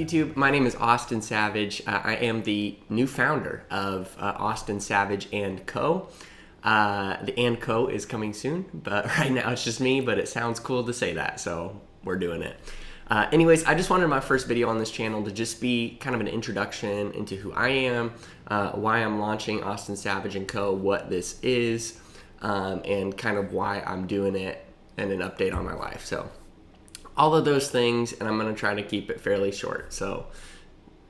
YouTube? My name is Austin Savage. I am the new founder of Austin Savage & Co. The & Co is coming soon, but right now it's just me, but it sounds cool to say that, so we're doing it. Anyways, I just wanted my first video on this channel to just be kind of an introduction into who I am, why I'm launching Austin Savage & Co., what this is, and kind of why I'm doing it, and an update on my life. So all of those things, and I'm going to try to keep it fairly short. So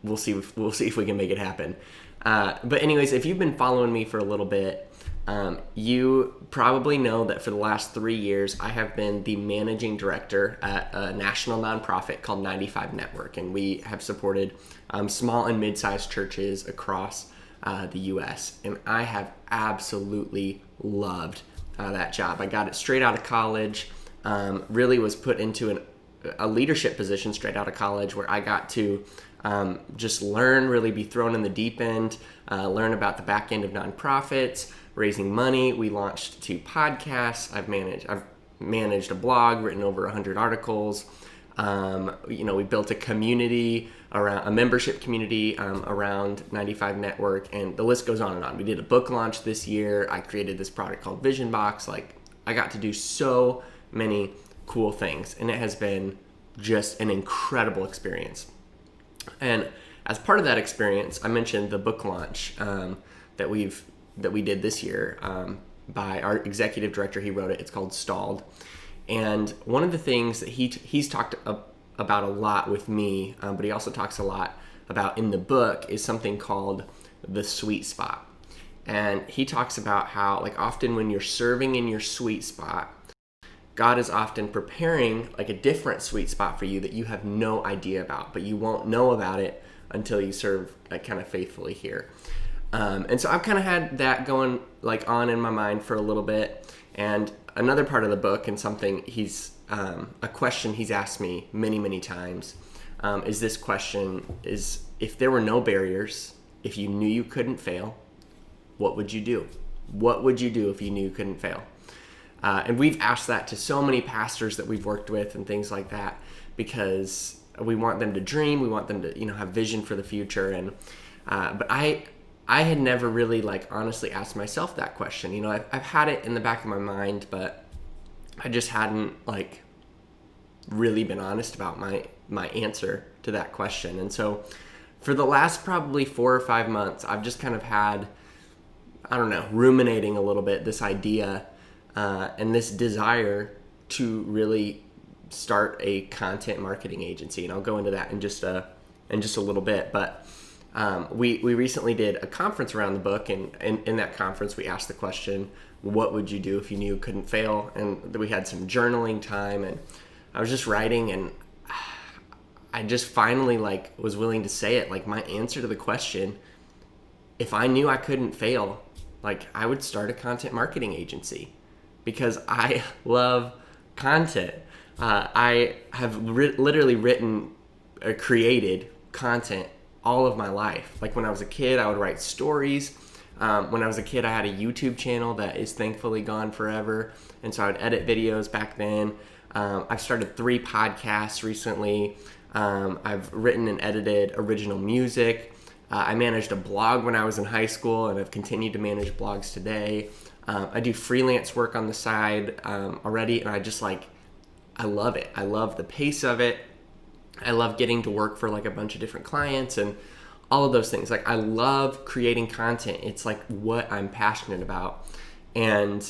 we'll see if we can make it happen. But anyways, if you've been following me for a little bit, you probably know that for the last 3 years, I have been the managing director at a national nonprofit called 95 Network, and we have supported small and mid-sized churches across the U.S., and I have absolutely loved that job. I got it straight out of college, really was put into a leadership position straight out of college where I got to just learn, really be thrown in the deep end, learn about the back end of nonprofits, raising money. We launched 2 podcasts. I've managed a blog, written over 100 articles. We built a community around a membership community around 95 Network, and the list goes on and on. We did a book launch this year. I created this product called Vision Box. I got to do so many cool things, and it has been just an incredible experience. And as part of that experience, I mentioned the book launch that we did this year by our executive director. He wrote it. It's called Stalled. And one of the things that he's talked about a lot with me, but he also talks a lot about in the book, is something called the sweet spot. And he talks about how often when you're serving in your sweet spot, God is often preparing a different sweet spot for you that you have no idea about, but you won't know about it until you serve kind of faithfully here. And so I've kind of had that going on in my mind for a little bit. And another part of the book, and something a question he's asked me many, many times, is this question: is if there were no barriers, if you knew you couldn't fail, what would you do? What would you do if you knew you couldn't fail? And we've asked that to so many pastors that we've worked with and things like that, because we want them to dream, we want them to have vision for the future. And but I had never really honestly asked myself that question. I've had it in the back of my mind, but I just hadn't really been honest about my answer to that question. And so for the last probably 4 or 5 months, I've just kind of had, ruminating a little bit, this idea and this desire to really start a content marketing agency. And I'll go into that in just a little bit. But we recently did a conference around the book, and in that conference we asked the question, what would you do if you knew you couldn't fail? And we had some journaling time, and I was just writing, and I just finally was willing to say it. My answer to the question, if I knew I couldn't fail, I would start a content marketing agency, because I love content. I have literally written or created content all of my life. When I was a kid, I would write stories. When I was a kid, I had a YouTube channel that is thankfully gone forever, and so I would edit videos back then. I've started 3 podcasts recently. I've written and edited original music. I managed a blog when I was in high school, and I've continued to manage blogs today. I do freelance work on the side already, and I love it. I love the pace of it. I love getting to work for a bunch of different clients and all of those things. I love creating content. It's what I'm passionate about. And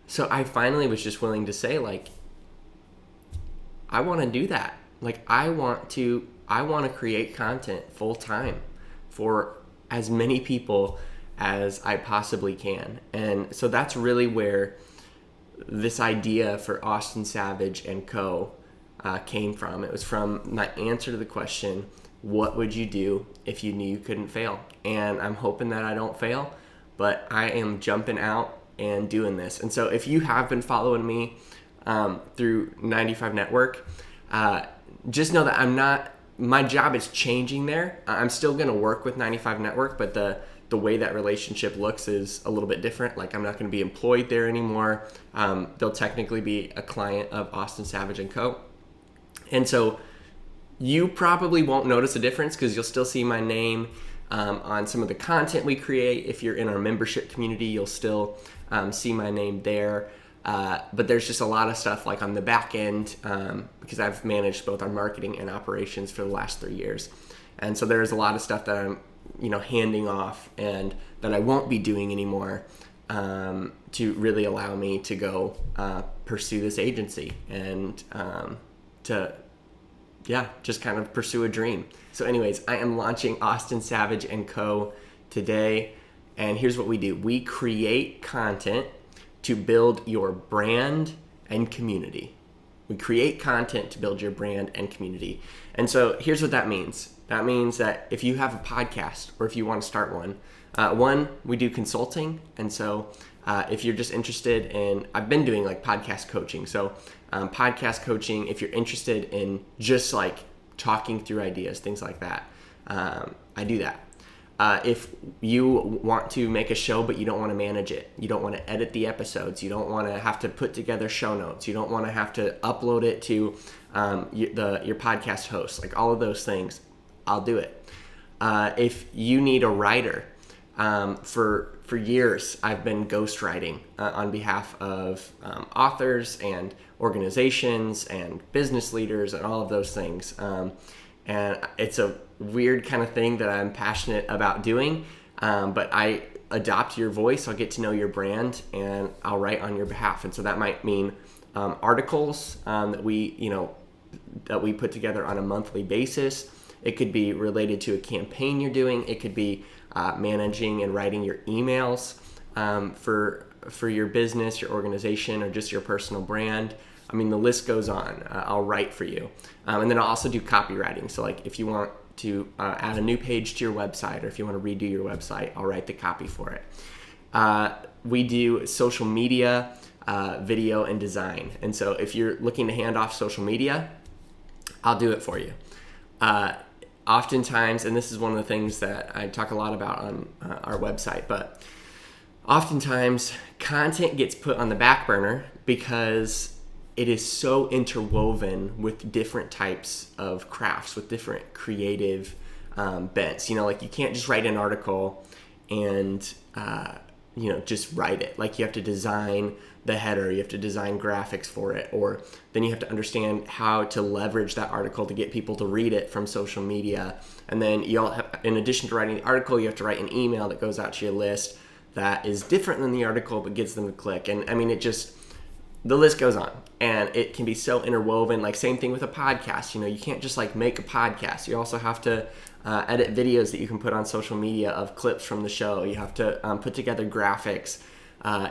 so I finally was just willing to say I want to do that. I want to create content full time for as many people as I possibly can. And so that's really where this idea for Austin Savage & Co. Came from. It was from my answer to the question, what would you do if you knew you couldn't fail? And I'm hoping that I don't fail, but I am jumping out and doing this. And so if you have been following me through 95 Network, just know that my job is changing there. I'm still going to work with 95 Network, but the way that relationship looks is a little bit different. I'm not going to be employed there anymore. They'll technically be a client of Austin Savage & Co. And so You probably won't notice a difference because you'll still see my name on some of the content we create. If you're in our membership community, you'll still see my name there. But there's just a lot of stuff like on the back end because I've managed both our marketing and operations for the last 3 years. And so there's a lot of stuff that I'm, handing off and that I won't be doing anymore to really allow me to go pursue this agency and to just kind of pursue a dream. So anyways, I am launching Austin Savage & Co. today. And here's what we do. We create content to build your brand and community. We create content to build your brand and community. And so here's what that means. That means that if you have a podcast or if you want to start one, we do consulting. And so if you're just interested in, I've been doing like podcast coaching. So podcast coaching, if you're interested in just like talking through ideas, things like that, I do that. If you want to make a show but you don't want to manage it, you don't want to edit the episodes, you don't want to have to put together show notes, you don't want to have to upload it to your podcast host, like all of those things, I'll do it. If you need a writer, for years I've been ghostwriting on behalf of authors and organizations and business leaders and all of those things. And it's a weird kind of thing that I'm passionate about doing, but I adopt your voice, I'll get to know your brand, and I'll write on your behalf. And so that might mean articles that we put together on a monthly basis. It could be related to a campaign you're doing. It could be managing and writing your emails for your business, your organization, or just your personal brand. I mean, the list goes on. I'll write for you. And then I'll also do copywriting. So like if you want to add a new page to your website or if you want to redo your website, I'll write the copy for it. We do social media, video, and design. And so if you're looking to hand off social media, I'll do it for you. Oftentimes, and this is one of the things that I talk a lot about on our website, but oftentimes content gets put on the back burner because it is so interwoven with different types of crafts, with different creative bents. Like you can't just write an article and, just write it. Like you have to design the header, you have to design graphics for it, or then you have to understand how to leverage that article to get people to read it from social media. And then in addition to writing the article, you have to write an email that goes out to your list that is different than the article but gets them to click. And I mean, the list goes on, and it can be so interwoven. Like same thing with a podcast. You can't just like make a podcast. You also have to edit videos that you can put on social media of clips from the show. You have to put together graphics.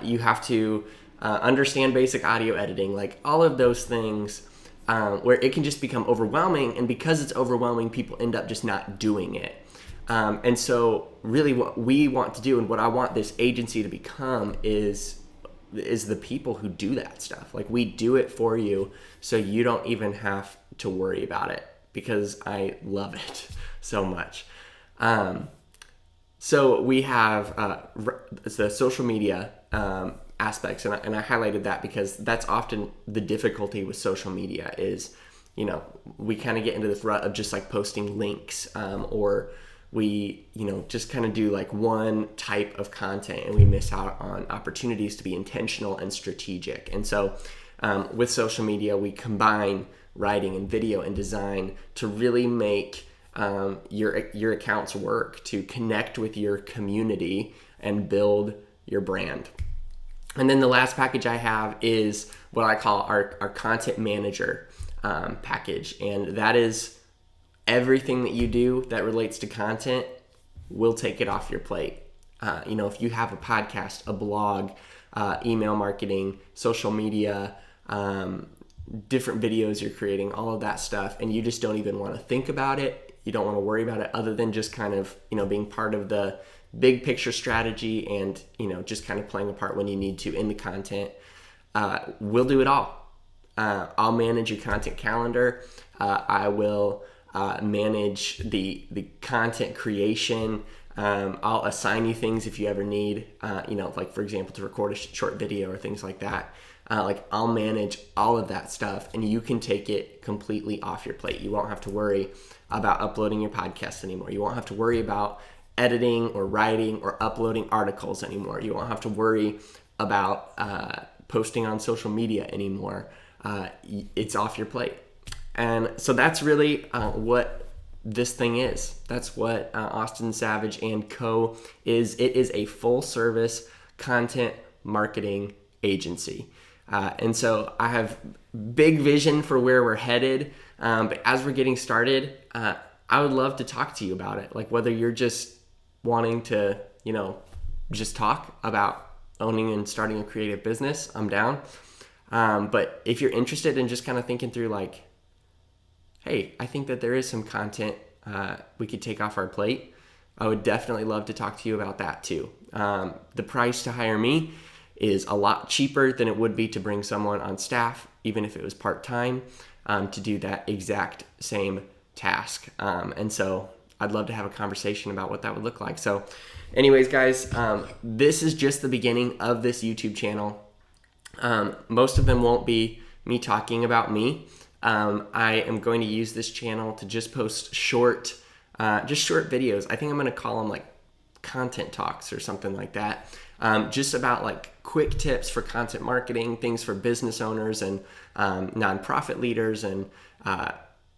You have to understand basic audio editing, like all of those things where it can just become overwhelming. And because it's overwhelming, people end up just not doing it. And so really what we want to do and what I want this agency to become is the people who do that stuff. Like we do it for you so you don't even have to worry about it, because I love it so much. So we have the social media aspects, and I highlighted that because that's often the difficulty with social media is, we kind of get into this rut of just like posting links, or we, just kind of do like one type of content and we miss out on opportunities to be intentional and strategic. And so with social media, we combine writing and video and design to really make your accounts work, to connect with your community and build your brand. And then the last package I have is what I call our content manager package. And that is everything that you do that relates to content, we'll take it off your plate. If you have a podcast, a blog, email marketing, social media, different videos you're creating, all of that stuff, and you just don't even want to think about it, you don't want to worry about it other than just kind of, being part of the big picture strategy and, just kind of playing a part when you need to in the content, we'll do it all. I'll manage your content calendar. I will manage the content creation. I'll assign you things if you ever need, like for example, to record a short video or things like that. Like I'll manage all of that stuff, and you can take it completely off your plate. You won't have to worry about uploading your podcast anymore. You won't have to worry about editing or writing or uploading articles anymore. You won't have to worry about posting on social media anymore. It's off your plate. And so that's really what this thing is. That's what Austin Savage and Co. is. It is a full service content marketing agency. And so I have big vision for where we're headed. But as we're getting started, I would love to talk to you about it. Like whether you're just wanting to, just talk about owning and starting a creative business, I'm down. But if you're interested in just kind of thinking through like, hey, I think that there is some content we could take off our plate, I would definitely love to talk to you about that too. The price to hire me is a lot cheaper than it would be to bring someone on staff, even if it was part-time, to do that exact same task. And so I'd love to have a conversation about what that would look like. So anyways, guys, this is just the beginning of this YouTube channel. Most of them won't be me talking about me. I am going to use this channel to just post short videos. I think I'm going to call them like content talks or something like that. Just about like quick tips for content marketing, things for business owners and nonprofit leaders and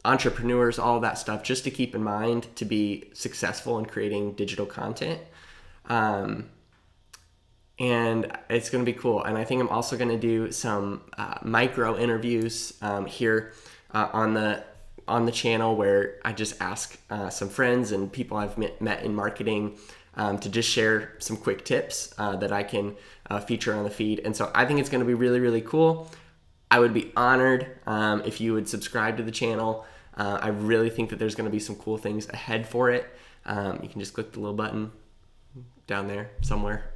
entrepreneurs, all that stuff, just to keep in mind to be successful in creating digital content. And it's going to be cool. And I think I'm also going to do some micro interviews here on the channel where I just ask some friends and people I've met in marketing to just share some quick tips that I can feature on the feed. And so I think it's going to be really, really cool. I would be honored if you would subscribe to the channel. I really think that there's going to be some cool things ahead for it. You can just click the little button down there somewhere.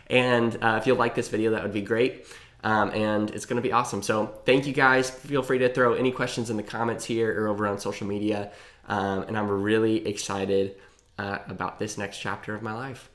And if you'll like this video, that would be great. And it's going to be awesome. So thank you guys. Feel free to throw any questions in the comments here or over on social media. And I'm really excited about this next chapter of my life.